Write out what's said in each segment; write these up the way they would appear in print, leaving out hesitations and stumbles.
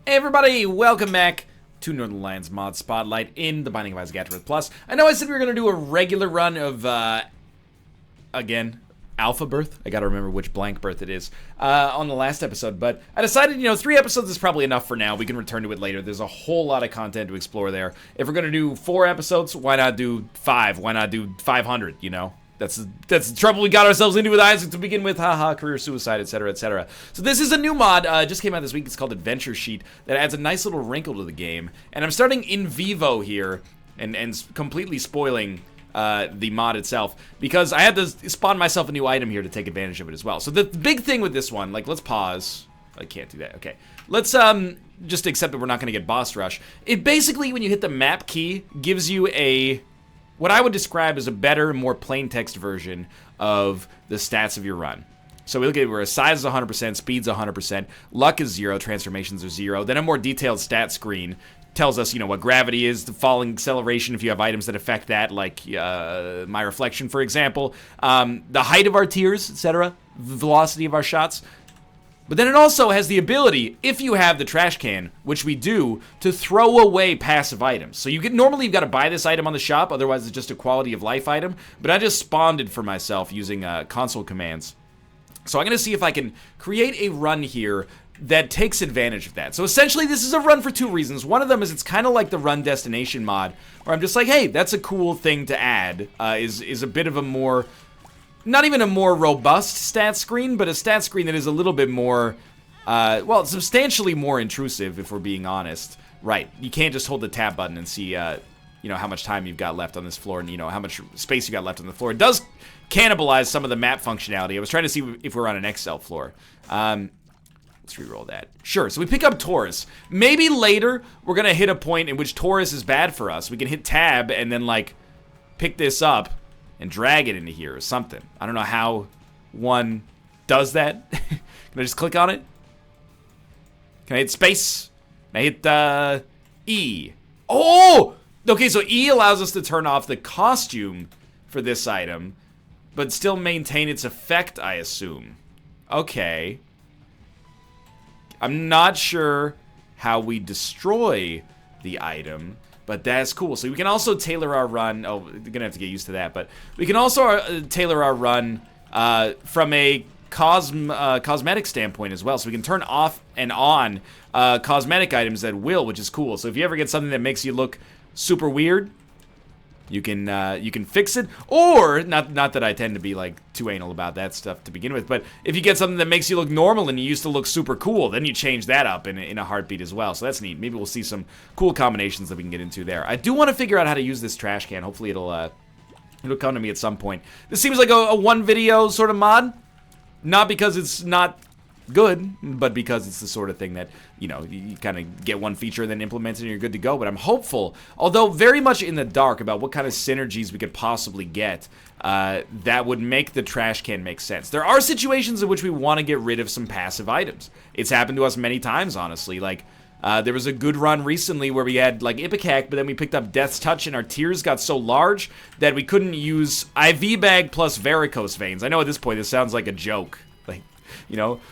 Hey everybody, welcome back to Northern Lions Mod Spotlight in the Binding of Isaac Afterbirth Plus. I know I said we were going to do a regular run of, again, Afterbirth. I gotta remember which blank birth it is, on the last episode, but I decided, 3 episodes is probably enough for now. We can return to it later. There's a whole lot of content to explore there. If we're going to do 4 episodes, why not do 5? Why not do 500, That's the trouble we got ourselves into with Isaac to begin with. Haha, career suicide, etc., etc. So this is a new mod, just came out this week. It's called Adventure Sheet, that adds a nice little wrinkle to the game. And I'm starting in vivo here, and completely spoiling the mod itself, because I had to spawn myself a new item here to take advantage of it as well. So the big thing with this one, let's pause. I can't do that. Okay. Let's just accept that we're not going to get boss rush. It basically, when you hit the map key, gives you what I would describe as a better, more plain text version of the stats of your run. So we look at it where size is 100%, speed's 100%, luck is 0, transformations are 0. Then a more detailed stat screen tells us, what gravity is, the falling acceleration if you have items that affect that, like my reflection, for example, the height of our tiers, etc., velocity of our shots. But then it also has the ability, if you have the trash can, which we do, to throw away passive items. So normally you've got to buy this item on the shop, otherwise it's just a quality of life item. But I just spawned it for myself using console commands. So I'm going to see if I can create a run here that takes advantage of that. So essentially this is a run for 2 reasons. One of them is it's kind of like the run destination mod, where I'm just like, hey, that's a cool thing to add, is a bit of a more... not even a more robust stat screen, but a stat screen that is a little bit more, well, substantially more intrusive, if we're being honest. Right, you can't just hold the tab button and see, how much time you've got left on this floor and, how much space you got left on the floor. It does cannibalize some of the map functionality. I was trying to see if we're on an XL floor. Let's reroll that. Sure, so we pick up Taurus. Maybe later we're going to hit a point in which Taurus is bad for us. We can hit tab and then, pick this up and drag it into here or something. I don't know how one does that. Can I just click on it? Can I hit space? Can I hit E? Oh! Okay, so E allows us to turn off the costume for this item, but still maintain its effect, I assume. Okay. I'm not sure how we destroy the item, but that's cool. So we can also tailor our run. Oh, we're going to have to get used to that. But we can also tailor our run from a cosmetic standpoint as well. So we can turn off and on cosmetic items at will, which is cool. So if you ever get something that makes you look super weird, you can fix it. Or, not that I tend to be, too anal about that stuff to begin with, but if you get something that makes you look normal and you used to look super cool, then you change that up in a heartbeat as well. So that's neat. Maybe we'll see some cool combinations that we can get into there. I do want to figure out how to use this trash can. Hopefully it'll come to me at some point. This seems like a one video sort of mod. Not because it's not good, but because it's the sort of thing that, you kind of get one feature and then implement it and you're good to go. But I'm hopeful, although very much in the dark about what kind of synergies we could possibly get that would make the trash can make sense. There are situations in which we want to get rid of some passive items. It's happened to us many times, honestly. There was a good run recently where we had, Ipecac, but then we picked up Death's Touch and our tears got so large that we couldn't use IV bag plus varicose veins. I know at this point this sounds like a joke.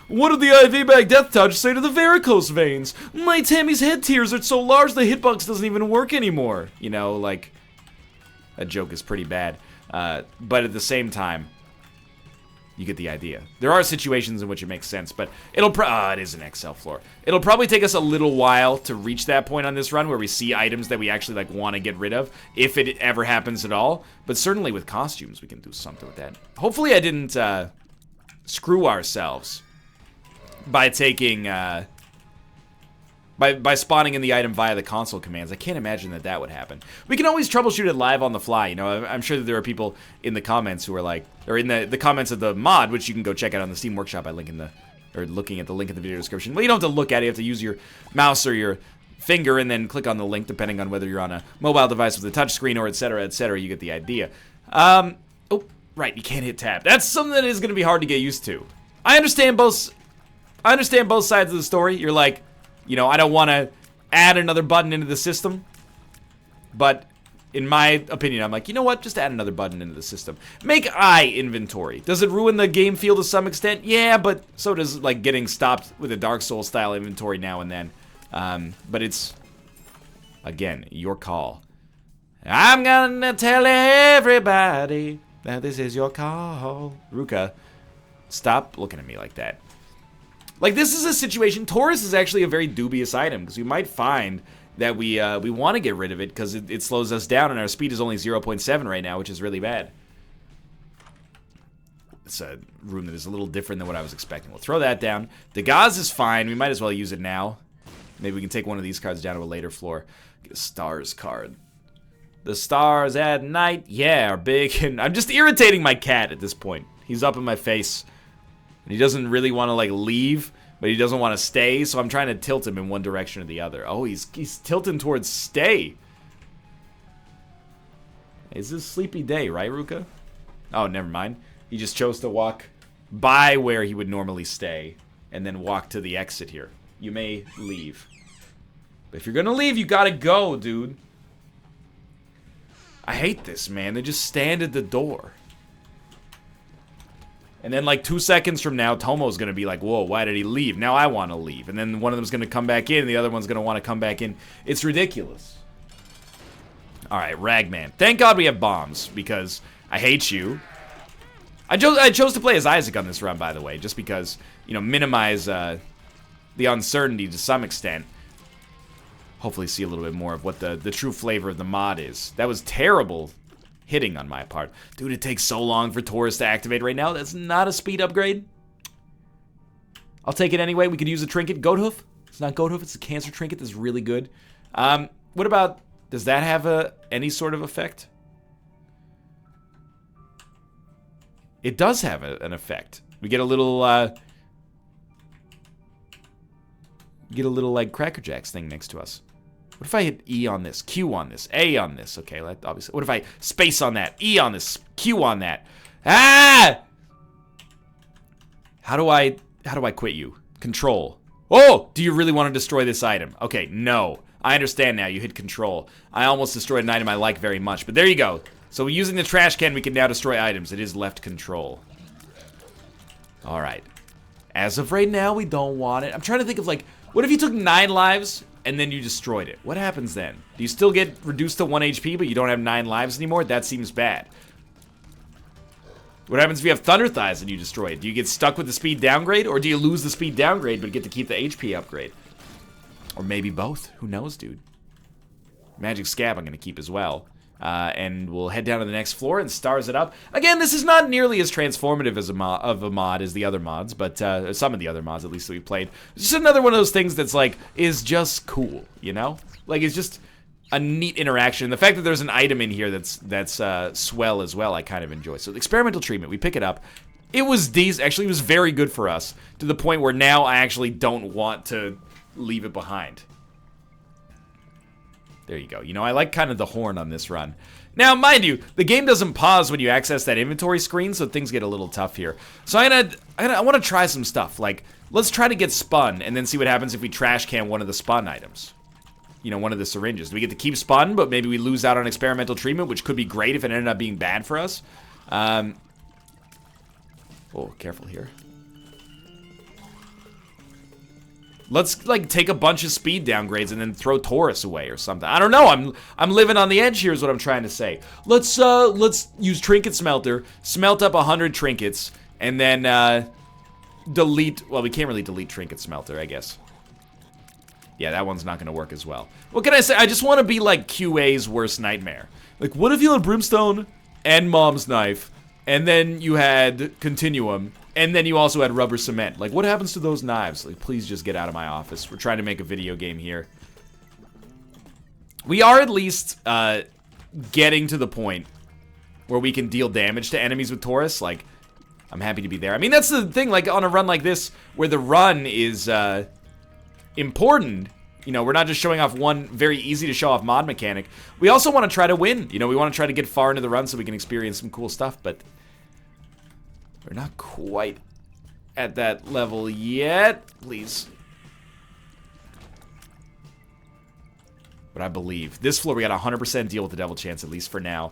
What did the IV bag Death Touch say to the varicose veins? My Tammy's head tears are so large the hitbox doesn't even work anymore. That joke is pretty bad. But at the same time, you get the idea. There are situations in which it makes sense, but it is an XL floor. It'll probably take us a little while to reach that point on this run where we see items that we actually want to get rid of, if it ever happens at all. But certainly with costumes, we can do something with that. Hopefully I didn't screw ourselves by taking by spawning in the item via the console commands. I can't imagine that would happen. We can always troubleshoot it live on the fly. I'm sure that there are people in the comments who are or in the comments of the mod, which you can go check out on the Steam Workshop by looking at the link in the video description. Well, you don't have to look at it. You have to use your mouse or your finger and then click on the link, depending on whether you're on a mobile device with a touchscreen or etc., etc. You get the idea. Oh, right, you can't hit tab. That's something that is going to be hard to get used to. I understand both sides of the story. You're like, I don't want to add another button into the system. But in my opinion, I'm like, you know what? Just add another button into the system. Make eye inventory. Does it ruin the game feel to some extent? Yeah, but so does, getting stopped with a Dark Souls style inventory now and then. But it's, again, your call. I'm gonna tell everybody that this is your call. Ruka, stop looking at me like that. Like, this is a situation. Taurus is actually a very dubious item, because we might find that we want to get rid of it because it slows us down, and our speed is only 0.7 right now, which is really bad. It's a room that is a little different than what I was expecting. We'll throw that down. Degaz is fine. We might as well use it now. Maybe we can take one of these cards down to a later floor. Get a stars card. The stars at night, yeah, are big. And I'm just irritating my cat at this point. He's up in my face. And he doesn't really want to, like, leave, but he doesn't want to stay, so I'm trying to tilt him in one direction or the other. Oh, he's tilting towards stay. It's a sleepy day, right, Ruka? Oh, never mind. He just chose to walk by where he would normally stay and then walk to the exit here. You may leave. But if you're gonna leave, you gotta go, dude. I hate this, man. They just stand at the door. And then, like, 2 seconds from now, Tomo's gonna be like, whoa, why did he leave? Now I want to leave. And then one of them's gonna come back in, and the other one's gonna want to come back in. It's ridiculous. Alright, Ragman. Thank God we have bombs, because I hate you. I chose to play as Isaac on this run, by the way, just because, you know, minimize the uncertainty to some extent. Hopefully see a little bit more of what the true flavor of the mod is. That was terrible hitting on my part. Dude, it takes so long for Taurus to activate right now. That's not a speed upgrade. I'll take it anyway. We could use a trinket. Goat Hoof. It's not Goat Hoof. It's a cancer trinket that's really good. What about... Does that have any sort of effect? It does have an effect. We get a little... like, Cracker Jacks thing next to us. What if I hit E on this, Q on this, A on this? Okay, obviously. What if I space on that, E on this, Q on that? Ah! How do I quit you? Control. Oh! Do you really want to destroy this item? Okay, no. I understand now. You hit control. I almost destroyed an item I like very much, but there you go. So using the trash can, we can now destroy items. It is left control. Alright. As of right now, we don't want it. I'm trying to think of, like, what if you took 9 lives and then you destroyed it? What happens then? Do you still get reduced to 1 HP, but you don't have 9 lives anymore? That seems bad. What happens if you have Thunder Thighs and you destroy it? Do you get stuck with the speed downgrade, or do you lose the speed downgrade but get to keep the HP upgrade? Or maybe both. Who knows, dude? Magic Scab I'm going to keep as well. And we'll head down to the next floor and stars it up. Again, this is not nearly as transformative as a mod as the other mods, but some of the other mods, at least, that we've played. It's just another one of those things that's, like, is just cool, you know? Like, it's just a neat interaction. The fact that there's an item in here that's swell as well, I kind of enjoy. So the experimental treatment, we pick it up. It was decent. Actually, it was very good for us, to the point where now I actually don't want to leave it behind. There you go. You know, I like kind of the horn on this run. Now, mind you, the game doesn't pause when you access that inventory screen, so things get a little tough here. So I want to try some stuff. Like, let's try to get spun, and then see what happens if we trash can one of the spun items. You know, one of the syringes. Do we get to keep spun, but maybe we lose out on experimental treatment, which could be great if it ended up being bad for us? Oh, careful here. Let's, like, take a bunch of speed downgrades and then throw Taurus away or something. I don't know. I'm living on the edge here is what I'm trying to say. Let's use Trinket Smelter, smelt up 100 trinkets, and then delete... Well, we can't really delete Trinket Smelter, I guess. Yeah, that one's not going to work as well. What can I say? I just want to be like QA's worst nightmare. Like, what if you had Brimstone and Mom's Knife, and then you had Continuum, and then you also had Rubber Cement? Like, what happens to those knives? Like, please just get out of my office. We're trying to make a video game here. We are at least getting to the point where we can deal damage to enemies with Taurus. Like, I'm happy to be there. I mean, that's the thing, like, on a run like this, where the run is important. You know, we're not just showing off one very easy to show off mod mechanic. We also want to try to win. You know, we want to try to get far into the run so we can experience some cool stuff, but we're not quite at that level yet. Please. But I believe. This floor, we got a 100% deal with the Devil Chance, at least for now.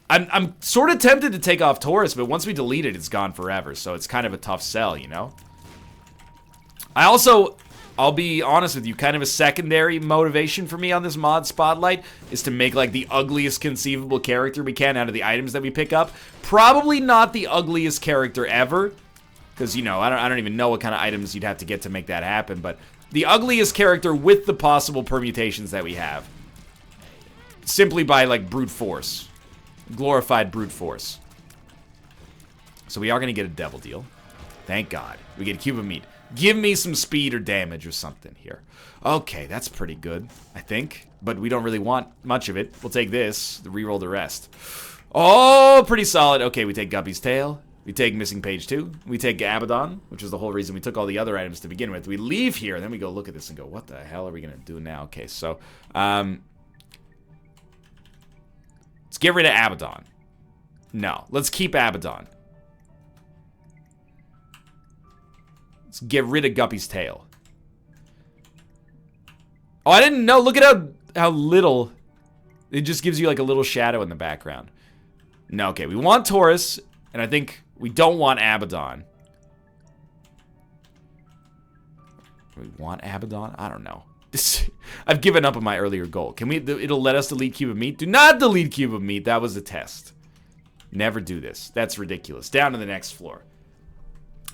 I'm sort of tempted to take off Taurus, but once we delete it, it's gone forever. So it's kind of a tough sell, you know? I also I'll be honest with you, kind of a secondary motivation for me on this mod spotlight is to make like the ugliest conceivable character we can out of the items that we pick up. Probably not the ugliest character ever, because, you know, I don't even know what kind of items you'd have to get to make that happen, but the ugliest character with the possible permutations that we have. Simply by, like, brute force. Glorified brute force. So we are going to get a devil deal. Thank God. We get a cube of meat. Give me some speed or damage or something here. Okay, that's pretty good, I think. But we don't really want much of it. We'll take this, reroll the rest. Oh, pretty solid. Okay, we take Guppy's Tail. We take Missing Page 2. We take Abaddon, which is the whole reason we took all the other items to begin with. We leave here, and then we go look at this and go, what the hell are we going to do now? Okay, so, let's get rid of Abaddon. No, let's keep Abaddon. Let's get rid of Guppy's Tail. Oh, I didn't know. Look at how little. It just gives you like a little shadow in the background. No, okay. We want Taurus, and I think we don't want Abaddon. We want Abaddon? I don't know. I've given up on my earlier goal. Can we? It'll let us delete Cube of Meat. Do not delete Cube of Meat. That was a test. Never do this. That's ridiculous. Down to the next floor.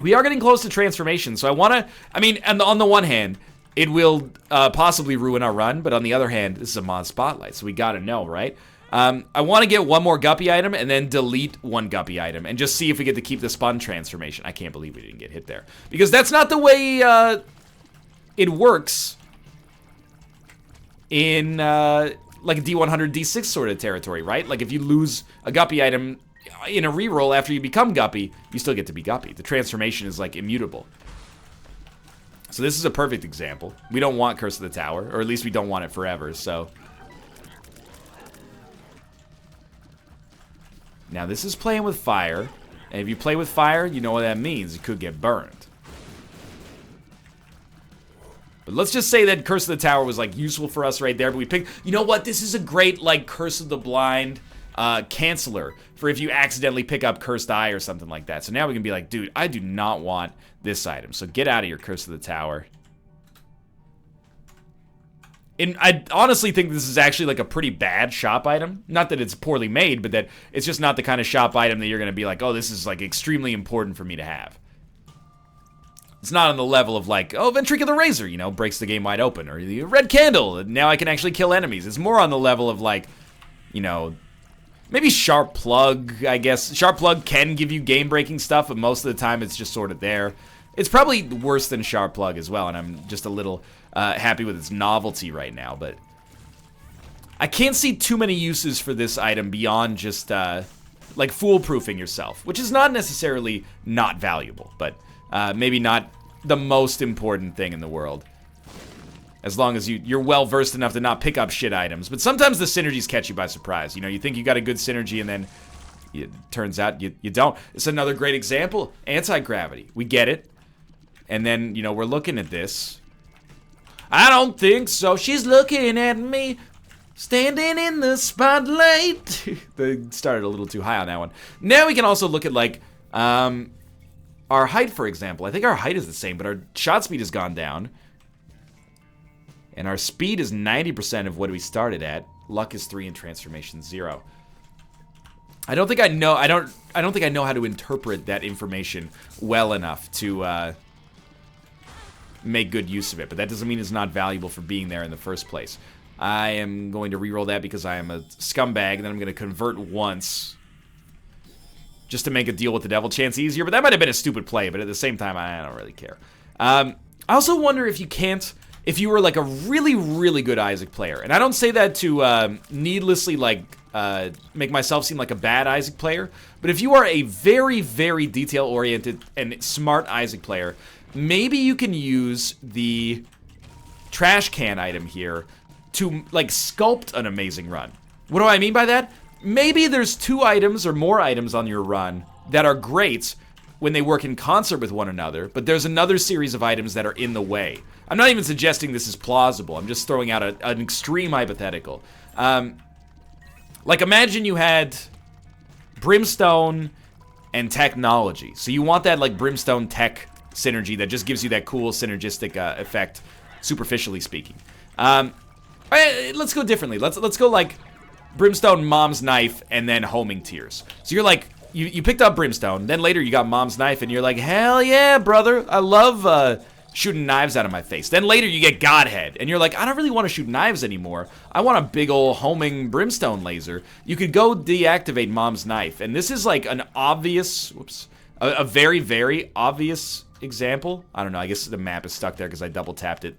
We are getting close to transformation, so I want to... I mean, on the one hand, it will possibly ruin our run, but on the other hand, this is a mod spotlight, so we gotta know, right? I want to get one more Guppy item and then delete one Guppy item and just see if we get to keep the spun transformation. I can't believe we didn't get hit there. Because that's not the way it works in like a D100, D6 sort of territory, right? Like if you lose a Guppy item in a reroll after you become Guppy, you still get to be Guppy. The transformation is like immutable. So this is a perfect example. We don't want Curse of the Tower, or at least we don't want it forever, so. Now this is playing with fire, and if you play with fire, you know what that means. You could get burned. But let's just say that Curse of the Tower was like useful for us right there, but we picked, you know what, this is a great like Curse of the Blind canceller for if you accidentally pick up Cursed Eye or something like that. So now we can be like, dude, I do not want this item. So get out of your Curse of the Tower. And I honestly think this is actually like a pretty bad shop item. Not that it's poorly made, but that it's just not the kind of shop item that you're going to be like, oh, this is like extremely important for me to have. It's not on the level of like, oh, Ventricular Razor, you know, breaks the game wide open. Or the Red Candle, now I can actually kill enemies. It's more on the level of like, you know, maybe Sharp Plug, I guess. Sharp Plug can give you game-breaking stuff, but most of the time it's just sort of there. It's probably worse than Sharp Plug as well, and I'm just a little happy with its novelty right now, but I can't see too many uses for this item beyond just, like, foolproofing yourself, which is not necessarily not valuable, but maybe not the most important thing in the world. As long as you're well-versed enough to not pick up shit items. But sometimes the synergies catch you by surprise. You know, you think you got a good synergy and then it turns out you don't. It's another great example. Anti-gravity. We get it. And then, you know, we're looking at this. I don't think so. She's looking at me. Standing in the spotlight. They started a little too high on that one. Now we can also look at, like, our height, for example. I think our height is the same, but our shot speed has gone down. And our speed is 90% of what we started at. Luck is 3 and transformation 0. I don't think I know. I don't think I know how to interpret that information well enough to make good use of it. But that doesn't mean it's not valuable for being there in the first place. I am going to reroll that because I am a scumbag, and then I'm going to convert once just to make a deal with the devil chance easier. But that might have been a stupid play. But at the same time, I don't really care. I also wonder if you can't. If you were like a really, really good Isaac player, and I don't say that to needlessly like make myself seem like a bad Isaac player, but if you are a very, very detail-oriented and smart Isaac player, maybe you can use the trash can item here to like sculpt an amazing run. What do I mean by that? Maybe there's 2 items or more items on your run that are great when they work in concert with one another, but there's another series of items that are in the way. I'm not even suggesting this is plausible. I'm just throwing out an extreme hypothetical. Like, imagine you had brimstone and technology. So you want that, like, brimstone tech synergy that just gives you that cool synergistic effect, superficially speaking. Let's go differently. Let's go like Brimstone, Mom's Knife, and then Homing Tears. So you're like, you picked up Brimstone, then later you got Mom's Knife, and you're like, hell yeah, brother. I love shooting knives out of my face. Then later you get Godhead, and you're like, I don't really want to shoot knives anymore. I want a big ol' homing Brimstone laser. You could go deactivate Mom's Knife, and this is like an obvious, a very, very obvious example. I don't know, I guess the map is stuck there because I double tapped it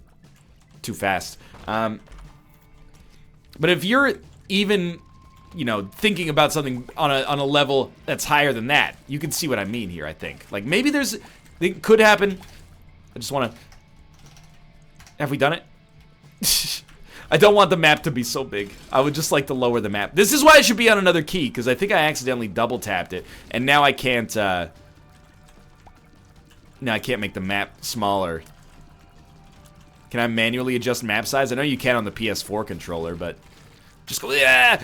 too fast. But if you're even, you know, thinking about something on a level that's higher than that, you can see what I mean here, I think. Like, maybe it could happen. I just want to... Have we done it? I don't want the map to be so big. I would just like to lower the map. This is why it should be on another key, because I think I accidentally double tapped it, and now I can't, now I can't make the map smaller. Can I manually adjust map size? I know you can on the PS4 controller, but... Just go, yeah!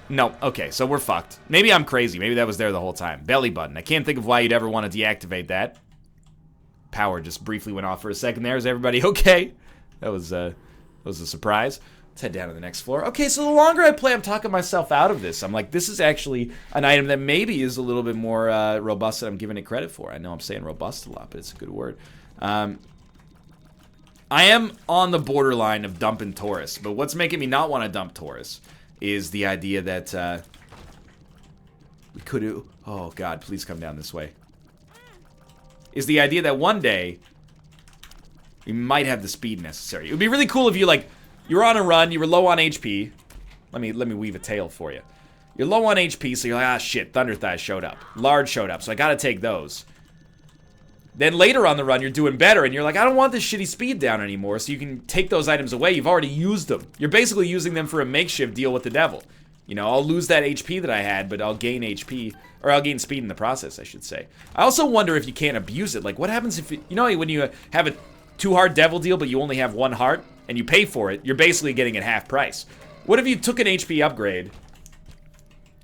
No, okay, so we're fucked. Maybe I'm crazy. Maybe that was there the whole time. Belly button. I can't think of why you'd ever want to deactivate that. Power just briefly went off for a second there. Is everybody okay? That was a surprise. Let's head down to the next floor. Okay, so the longer I play, I'm talking myself out of this. I'm like, this is actually an item that maybe is a little bit more robust than I'm giving it credit for. I know I'm saying robust a lot, but it's a good word. I am on the borderline of dumping Taurus, but what's making me not want to dump Taurus is the idea that we could... Oh, God, please come down this way. Is the idea that one day we might have the speed necessary. It would be really cool if you, like, you were on a run, you were low on HP. Let me weave a tale for you. You're low on HP, so you're like, ah, shit, Thunder Thighs showed up. Large showed up, so I gotta take those. Then later on the run, you're doing better, and you're like, I don't want this shitty speed down anymore, so you can take those items away. You've already used them. You're basically using them for a makeshift deal with the devil. You know, I'll lose that HP that I had, but I'll gain HP, or I'll gain speed in the process, I should say. I also wonder if you can't abuse it. Like, what happens if, you know, when you have a 2-heart devil deal, but you only have 1 heart, and you pay for it, you're basically getting it half price. What if you took an HP upgrade,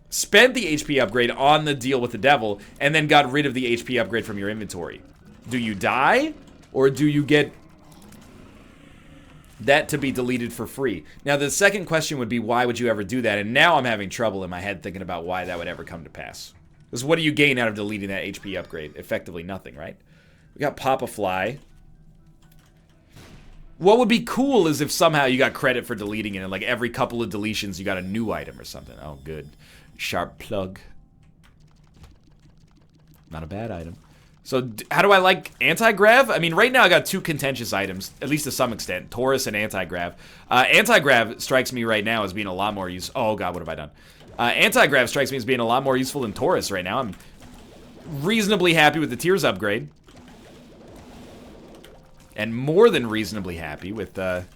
spent the HP upgrade on the deal with the devil, and then got rid of the HP upgrade from your inventory? Do you die, or do you get that to be deleted for free? Now, the second question would be, why would you ever do that? And now I'm having trouble in my head thinking about why that would ever come to pass. Because what do you gain out of deleting that HP upgrade? Effectively nothing, right? We got Papa Fly. What would be cool is if somehow you got credit for deleting it, and like every couple of deletions you got a new item or something. Oh, good. Sharp plug. Not a bad item. So, how do I like anti-grav? I mean, right now I got 2 contentious items, at least to some extent. Taurus and anti-grav. Anti-grav strikes me right now as being a lot more useful. Oh, God, what have I done? Anti-grav strikes me as being a lot more useful than Taurus right now. I'm reasonably happy with the Tears upgrade. And more than reasonably happy with the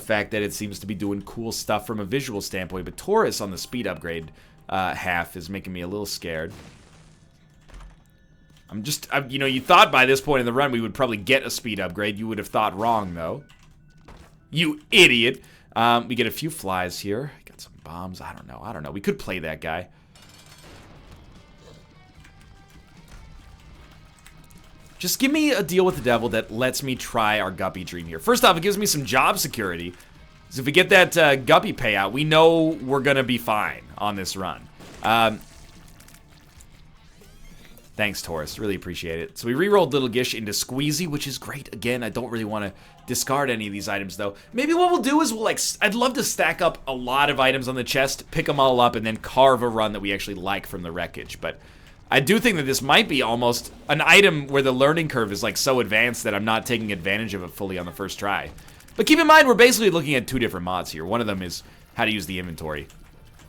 fact that it seems to be doing cool stuff from a visual standpoint. But Taurus on the speed upgrade half is making me a little scared. You know, you thought by this point in the run we would probably get a speed upgrade. You would have thought wrong, though. You idiot. We get a few flies here. Got some bombs. I don't know. We could play that guy. Just give me a deal with the devil that lets me try our Guppy dream here. First off, it gives me some job security. Because if we get that Guppy payout, we know we're going to be fine on this run. Thanks, Taurus. Really appreciate it. So we re-rolled Little Gish into Squeezy, which is great. Again, I don't really want to discard any of these items, though. Maybe what we'll do is I'd love to stack up a lot of items on the chest, pick them all up, and then carve a run that we actually like from the wreckage. But I do think that this might be almost an item where the learning curve is like so advanced that I'm not taking advantage of it fully on the first try. But keep in mind, we're basically looking at 2 different mods here. One of them is how to use the inventory,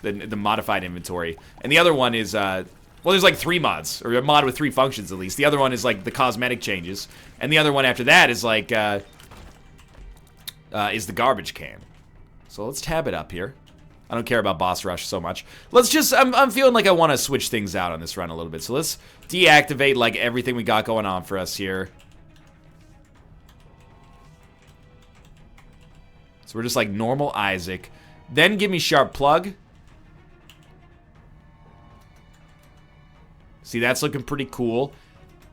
the modified inventory. And the other one is... well, there's like 3 mods, or a mod with 3 functions at least. The other one is like the cosmetic changes, and the other one after that is like is the garbage can. So let's tab it up here. I don't care about boss rush so much. Let's just, I'm feeling like I want to switch things out on this run a little bit. So let's deactivate like everything we got going on for us here. So we're just like normal Isaac. Then give me sharp plug. See, that's looking pretty cool.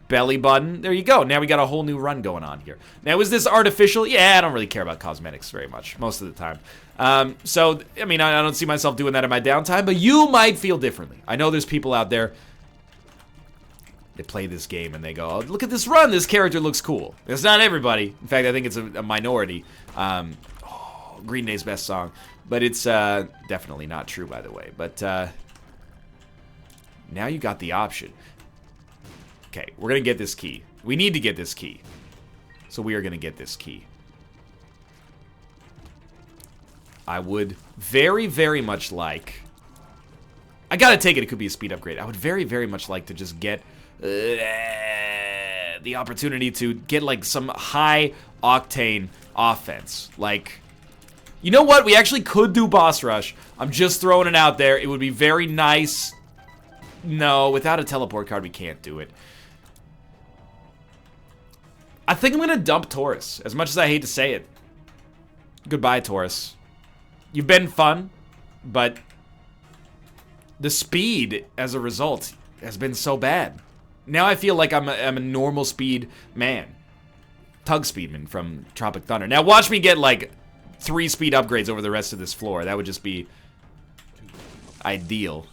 Belly button. There you go. Now we got a whole new run going on here. Now, is this artificial? Yeah, I don't really care about cosmetics very much, most of the time. So, I mean, I don't see myself doing that in my downtime, but you might feel differently. I know there's people out there that play this game and they go, oh, look at this run. This character looks cool. It's not everybody. In fact, I think it's a minority. Green Day's best song. But it's definitely not true, by the way. But now you got the option. Okay, we're going to get this key. We need to get this key. So we are going to get this key. I would very, very much like... I got to take it. It could be a speed upgrade. I would very, very much like to just get the opportunity to get, like, some high-octane offense. Like, you know what? We actually could do boss rush. I'm just throwing it out there. It would be very nice. No, without a teleport card, we can't do it. I think I'm going to dump Taurus, as much as I hate to say it. Goodbye, Taurus. You've been fun, but the speed, as a result, has been so bad. Now I feel like I'm a normal speed man. Tug Speedman from Tropic Thunder. Now watch me get, like, 3 speed upgrades over the rest of this floor. That would just be ideal.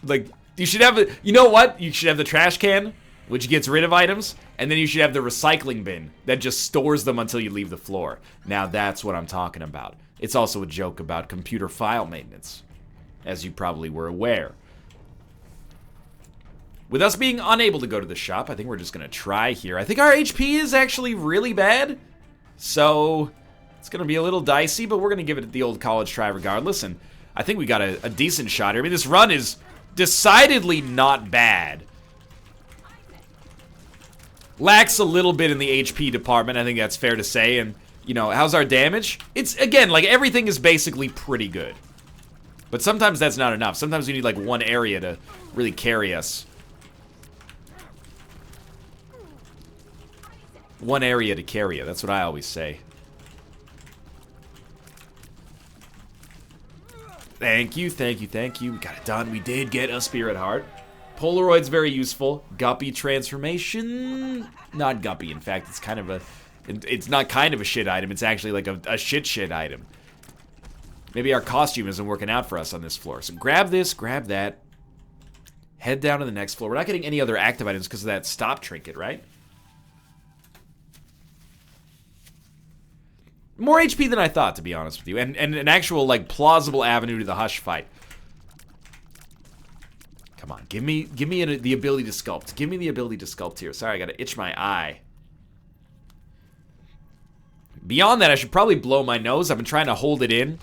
Like, you should have... You know what? You should have the trash can, which gets rid of items, and then you should have the recycling bin that just stores them until you leave the floor. Now that's what I'm talking about. It's also a joke about computer file maintenance, as you probably were aware. With us being unable to go to the shop, I think we're just going to try here. I think our HP is actually really bad, so it's going to be a little dicey, but we're going to give it the old college try regardless, and I think we got a decent shot here. I mean, this run is decidedly not bad. Lacks a little bit in the HP department, I think that's fair to say, and, you know, how's our damage? It's, again, like, everything is basically pretty good. But sometimes that's not enough. Sometimes we need, like, one area to really carry us. One area to carry you, that's what I always say. Thank you, thank you, thank you. We got it done. We did get a Spirit Heart. Polaroid's very useful. Guppy transformation? Not Guppy, in fact. It's kind of a... It's not kind of a shit item. It's actually like a shit item. Maybe our costume isn't working out for us on this floor. So grab this, grab that. Head down to the next floor. We're not getting any other active items because of that stop trinket, right? More HP than I thought, to be honest with you. And an actual, like, plausible avenue to the Hush fight. Come on, give me the ability to sculpt. Give me the ability to sculpt here. Sorry, I gotta itch my eye. Beyond that, I should probably blow my nose. I've been trying to hold it in,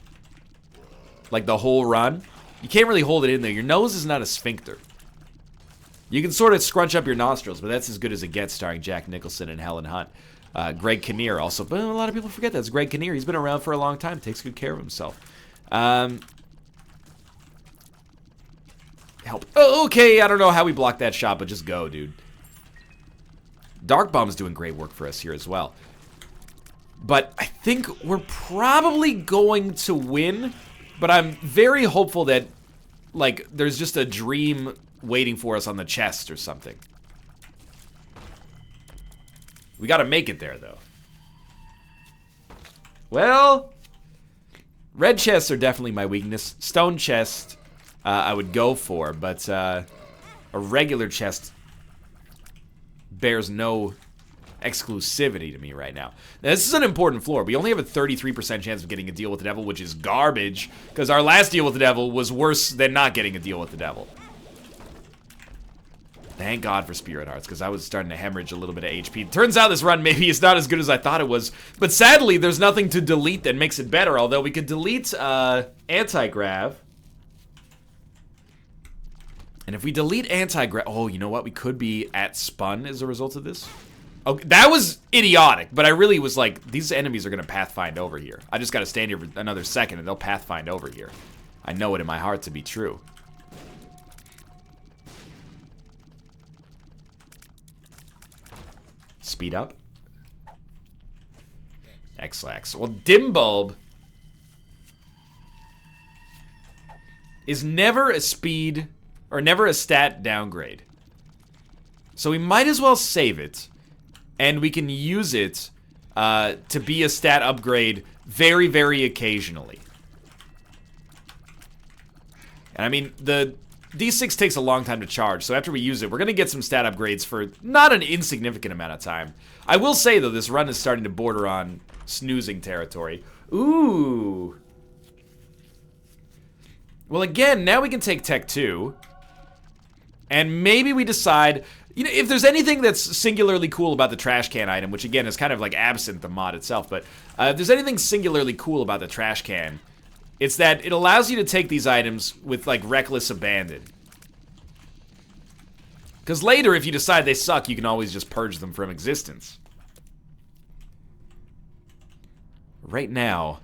like, the whole run. You can't really hold it in there. Your nose is not a sphincter. You can sort of scrunch up your nostrils, but that's as good as it gets, starring Jack Nicholson and Helen Hunt. Greg Kinnear also, but a lot of people forget that. It's Greg Kinnear. He's been around for a long time. Takes good care of himself. Help. Oh, okay, I don't know how we blocked that shot, but just go, dude. Dark Bomb's doing great work for us here as well. But I think we're probably going to win, but I'm very hopeful that, like, there's just a dream waiting for us on the chest or something. We gotta make it there, though. Well, red chests are definitely my weakness. Stone chest, I would go for, but a regular chest bears no exclusivity to me right now. Now, this is an important floor. We only have a 33% chance of getting a deal with the devil, which is garbage, because our last deal with the devil was worse than not getting a deal with the devil. Thank God for Spirit Hearts, because I was starting to hemorrhage a little bit of HP. Turns out this run maybe is not as good as I thought it was, but sadly, there's nothing to delete that makes it better, although we could delete Anti-Grav. And if we delete Anti-Grav... Oh, you know what? We could be at Spun as a result of this. Okay, that was idiotic, but I really was like, these enemies are going to pathfind over here. I just got to stand here for another second, and they'll pathfind over here. I know it in my heart to be true. Speed up. X-Lax. Well, Dim Bulb is never a speed or never a stat downgrade. So we might as well save it, and we can use it to be a stat upgrade very, very occasionally. And I mean, the D6 takes a long time to charge, so after we use it, we're going to get some stat upgrades for not an insignificant amount of time. I will say, though, this run is starting to border on snoozing territory. Ooh. Well, again, now we can take Tech 2. And maybe we decide, you know, if there's anything that's singularly cool about the trash can item, which again is kind of like absent the mod itself, but if there's anything singularly cool about the trash can, it's that it allows you to take these items with, like, reckless abandon. Because later, if you decide they suck, you can always just purge them from existence. Right now,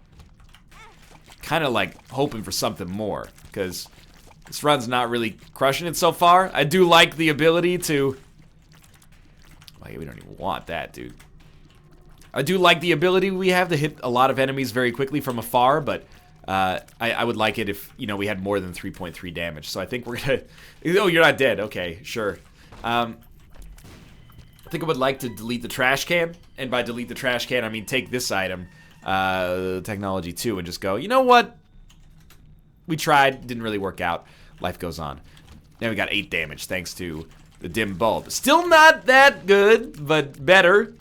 kind of, like, hoping for something more, because this run's not really crushing it so far. I do like the ability to... Like, we don't even want that, dude. I do like the ability we have to hit a lot of enemies very quickly from afar, but... I would like it if, you know, we had more than 3.3 damage. So I think we're gonna... Oh, you're not dead. Okay, sure. I think I would like to delete the trash can. And by delete the trash can, I mean take this item, Technology 2, and just go, you know what? We tried. Didn't really work out. Life goes on. Now we got 8 damage thanks to the dim bulb. Still not that good, but better.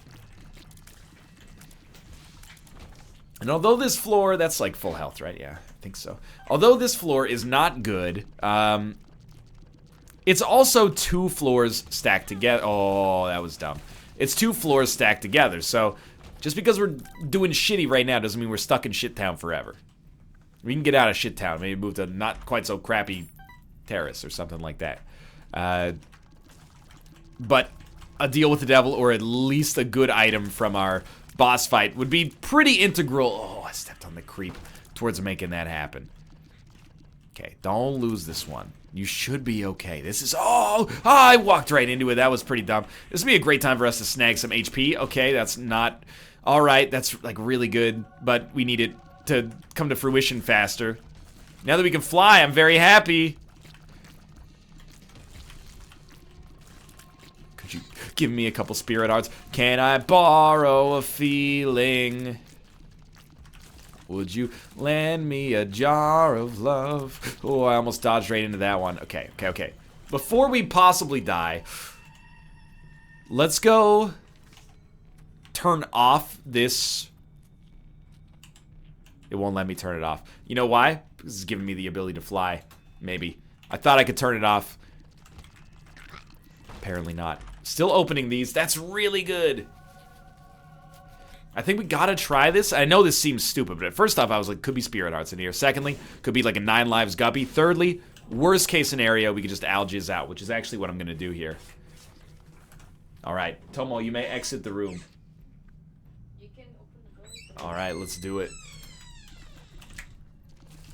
And although this floor, that's like full health, right? Yeah, I think so. Although this floor is not good, it's also 2 floors stacked together. Oh, that was dumb. It's 2 floors stacked together, so just because we're doing shitty right now doesn't mean we're stuck in shit town forever. We can get out of shit town, maybe move to not quite so crappy terrace or something like that. But a deal with the devil, or at least a good item from our boss fight, would be pretty integral. Oh, I stepped on the creep towards making that happen. Okay, don't lose this one. You should be okay. This is... Oh, I walked right into it. That was pretty dumb. This would be a great time for us to snag some HP. Okay, that's not... Alright, that's, like, really good. But we need it to come to fruition faster. Now that we can fly, I'm very happy. Could you give me a couple spirit hearts? Can I borrow a feeling? Would you lend me a jar of love? Oh, I almost dodged right into that one. Okay, okay, okay. Before we possibly die, let's go turn off this. It won't let me turn it off. You know why? Because it's giving me the ability to fly. Maybe. I thought I could turn it off. Apparently not. Still opening these. That's really good. I think we gotta try this. I know this seems stupid, but first off, I was like, could be spirit hearts in here. Secondly, could be like a 9 lives guppy. Thirdly, worst case scenario, we could just algiz out, which is actually what I'm gonna do here. Alright, Tomo, you may exit the room. You can open the door. Alright, let's do it.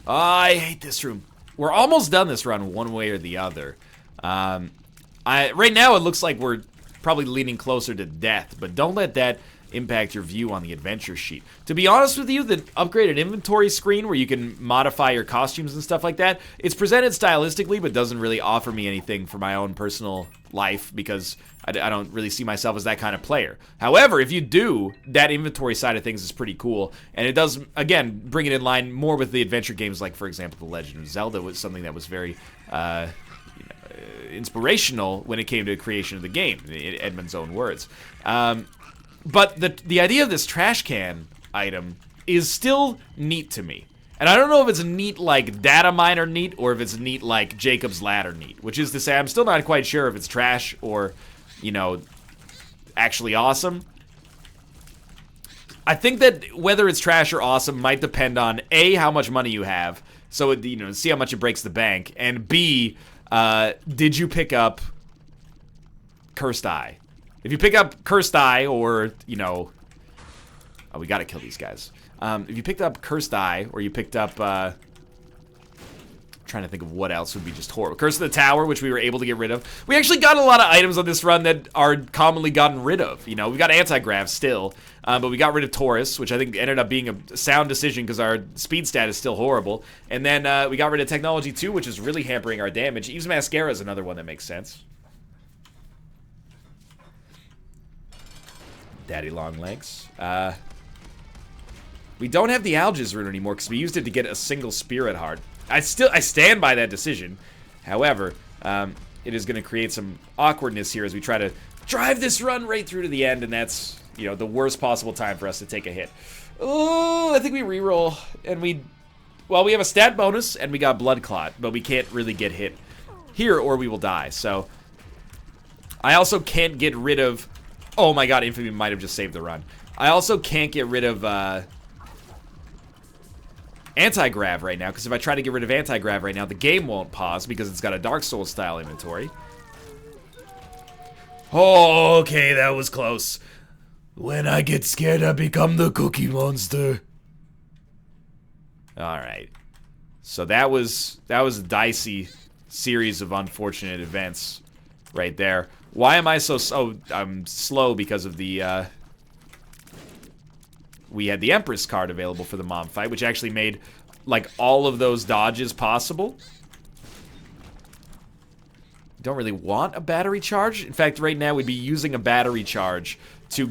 Oh, I hate this room. We're almost done this run one way or the other. Right now, it looks like we're probably leaning closer to death, but don't let that impact your view on the adventure sheet. To be honest with you, the upgraded inventory screen where you can modify your costumes and stuff like that, it's presented stylistically but doesn't really offer me anything for my own personal life because I don't really see myself as that kind of player. However, if you do, that inventory side of things is pretty cool, and it does, again, bring it in line more with the adventure games like, for example, The Legend of Zelda was something that was very inspirational when it came to the creation of the game, in Edmund's own words. But the idea of this trash can item is still neat to me. And I don't know if it's neat like data miner neat or if it's neat like Jacob's Ladder neat, which is to say I'm still not quite sure if it's trash or, you know, actually awesome. I think that whether it's trash or awesome might depend on A, how much money you have, so it, you know, see how much it breaks the bank, and B, did you pick up Cursed Eye? If you pick up Cursed Eye, or, you know... Oh, we gotta kill these guys. If you picked up Cursed Eye, or you picked up, trying to think of what else would be just horrible. Curse of the Tower, which we were able to get rid of. We actually got a lot of items on this run that are commonly gotten rid of. You know, we got anti-grav still, but we got rid of Taurus, which I think ended up being a sound decision because our speed stat is still horrible. And then we got rid of Technology 2, which is really hampering our damage. Eve's Mascara is another one that makes sense. Daddy Long Legs. We don't have the Algiz rune anymore because we used it to get a single Spirit Heart. I stand by that decision. However, it is going to create some awkwardness here as we try to drive this run right through to the end, and that's, you know, the worst possible time for us to take a hit. Oh, I think we reroll, and we have a stat bonus, and we got Blood Clot, but we can't really get hit here, or we will die. So, I also can't get rid of... Oh my god, Infamy might have just saved the run. I also can't get rid of... anti-grav right now, because if I try to get rid of anti-grav right now, the game won't pause because it's got a Dark Souls style inventory. Oh, okay, that was close. When I get scared, I become the Cookie Monster. Alright. So that was a dicey series of unfortunate events right there. Why am I so... Oh, I'm slow because of the... We had the Empress card available for the mob fight, which actually made, like, all of those dodges possible. Don't really want a battery charge. In fact, right now we'd be using a battery charge to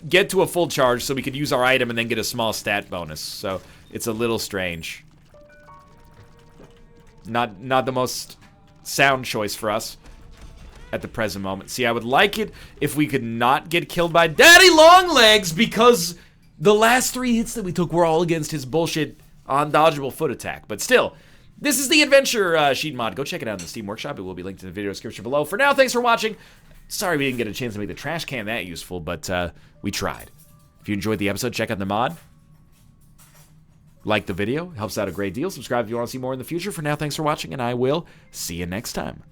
get to a full charge so we could use our item and then get a small stat bonus. So, it's a little strange. Not the most sound choice for us at the present moment. See, I would like it if we could not get killed by Daddy Longlegs because... the last 3 hits that we took were all against his bullshit undodgeable foot attack. But still, this is the Adventure Sheet mod. Go check it out in the Steam Workshop. It will be linked in the video description below. For now, thanks for watching. Sorry we didn't get a chance to make the trash can that useful, but we tried. If you enjoyed the episode, check out the mod. Like the video. It helps out a great deal. Subscribe if you want to see more in the future. For now, thanks for watching, and I will see you next time.